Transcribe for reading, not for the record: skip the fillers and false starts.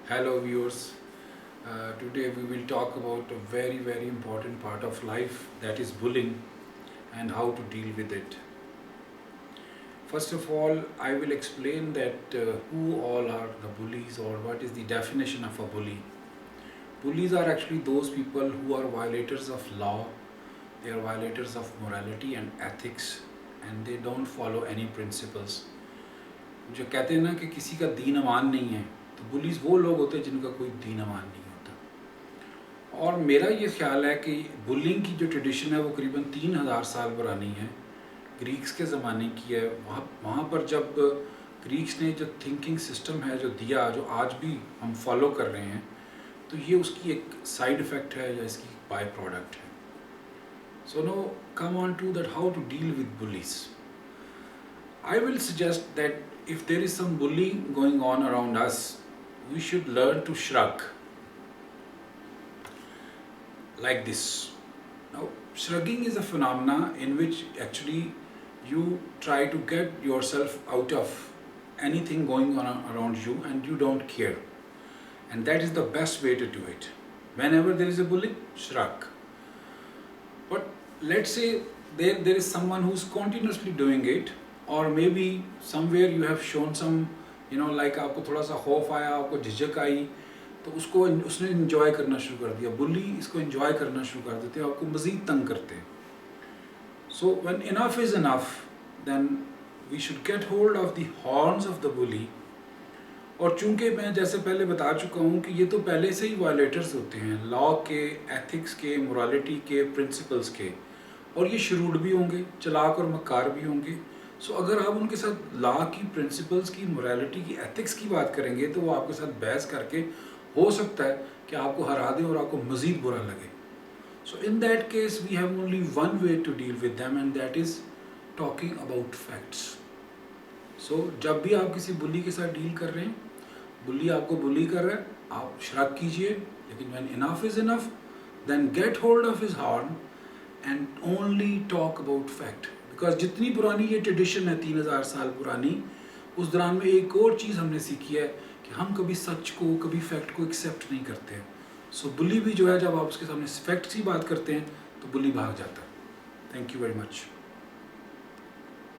Hello viewers. Today we will talk about a very important part of life, that is bullying and how to deal with it. First of all, I will explain that who all are the bullies or what is the definition of a bully. Bullies are actually those people who are violators of law, they are violators of morality and ethics, and they don't follow any principles. जो कहते हैं ना कि किसी का दीन अमान नहीं है, तो बुलीज वो लोग होते हैं जिनका कोई दीन अमान नहीं होता। और मेरा ये ख्याल है कि बुलिंग की जो ट्रेडिशन है वो करीबन 3000 साल पुरानी है, ग्रीक्स के ज़माने की है। वहाँ पर जब ग्रीक्स ने जो थिंकिंग सिस्टम है जो दिया, जो आज भी हम फॉलो कर रहे हैं, तो ये उसकी एक साइड इफ़ेक्ट है या इसकी बाय प्रोडक्ट है। So no come on to that how to deal with bullies. I will suggest that if there is some bullying going on around us, we should learn to shrug like this. Now, shrugging is a phenomena in which actually you try to get yourself out of anything going on around you and you don't care. And that is the best way to do it. Whenever there is a bullying, shrug. But let's say there is someone who's continuously doing it, और maybe somewhere you have shown some like आपको थोड़ा सा खौफ आया, आपको झिझक आई, तो उसने इन्जॉय करना शुरू कर दिया। बुली इसको इन्जॉय करना शुरू कर देते हैं, आपको मज़ीद तंग करते हैं। So when enough is enough, then we should get hold of the horns of the bully. और चूंकि मैं जैसे पहले बता चुका हूँ कि ये तो पहले से ही वायलेटर्स होते हैं लॉ के, एथिक्स के, मोरालिटी के, प्रिंसिपल्स के, और ये शरूड भी होंगे, चालाक और मक्कार भी होंगे। सो अगर आप उनके साथ लॉ की, प्रिंसिपल्स की, मोरालिटी की, एथिक्स की बात करेंगे तो वो आपके साथ बहस करके हो सकता है कि आपको हरा दे और आपको मज़ीद बुरा लगे। So in that case we have only one way to deal with them and that is talking about facts. So जब भी आप किसी बुली के साथ डील कर रहे हैं, बुली आपको बुली कर रहा है, आप शराक कीजिए, लेकिन when enough is enough, then get hold of his horn and only talk about fact. Because जितनी पुरानी ये ट्रेडिशन है, 3000 साल पुरानी, उस दौरान में एक और चीज़ हमने सीखी है कि हम कभी सच को, कभी फैक्ट को एक्सेप्ट नहीं करते हैं। सो बुली भी जो है, जब आप उसके सामने फैक्ट्स की बात करते हैं तो बुली भाग जाता है। Thank you very much.